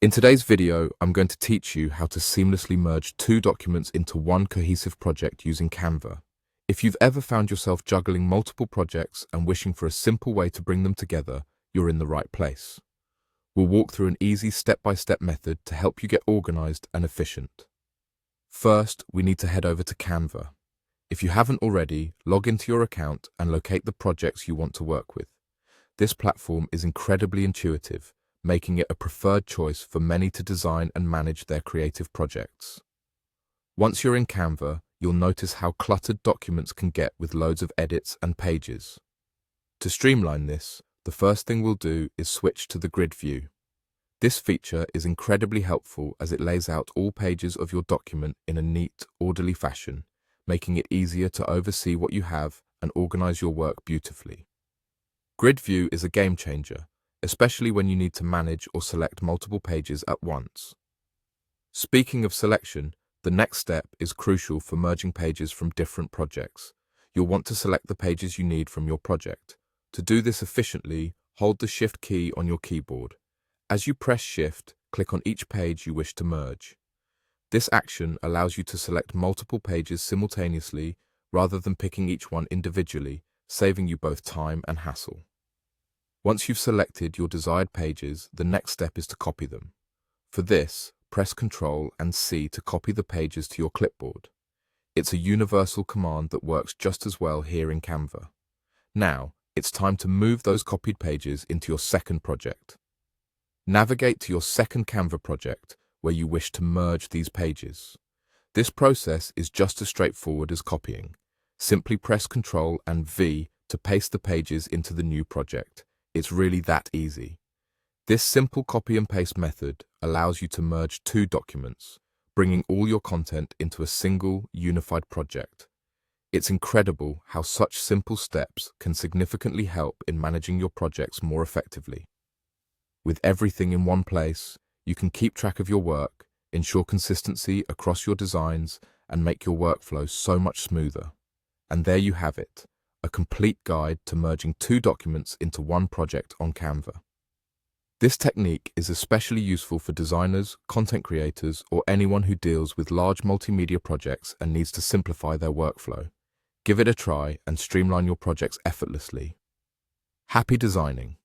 In today's video, I'm going to teach you how to seamlessly merge two documents into one cohesive project using Canva. If you've ever found yourself juggling multiple projects and wishing for a simple way to bring them together, you're in the right place. We'll walk through an easy step-by-step method to help you get organized and efficient. First, we need to head over to Canva. If you haven't already, log into your account and locate the projects you want to work with. This platform is incredibly intuitive, making it a preferred choice for many to design and manage their creative projects. Once you're in Canva, you'll notice how cluttered documents can get with loads of edits and pages. To streamline this, the first thing we'll do is switch to the grid view. This feature is incredibly helpful as it lays out all pages of your document in a neat, orderly fashion, making it easier to oversee what you have and organize your work beautifully. Grid view is a game changer, especially when you need to manage or select multiple pages at once. Speaking of selection, the next step is crucial for merging pages from different projects. You'll want to select the pages you need from your project. To do this efficiently, hold the Shift key on your keyboard. As you press Shift, click on each page you wish to merge. This action allows you to select multiple pages simultaneously rather than picking each one individually, saving you both time and hassle. Once you've selected your desired pages, the next step is to copy them. For this, press Ctrl and C to copy the pages to your clipboard. It's a universal command that works just as well here in Canva. Now, it's time to move those copied pages into your second project. Navigate to your second Canva project where you wish to merge these pages. This process is just as straightforward as copying. Simply press Ctrl and V to paste the pages into the new project. It's really that easy. This simple copy and paste method allows you to merge two documents, bringing all your content into a single, unified project. It's incredible how such simple steps can significantly help in managing your projects more effectively. With everything in one place, you can keep track of your work, ensure consistency across your designs, and make your workflow so much smoother. And there you have it, a complete guide to merging two documents into one project on Canva. This technique is especially useful for designers, content creators, or anyone who deals with large multimedia projects and needs to simplify their workflow. Give it a try and streamline your projects effortlessly. Happy designing!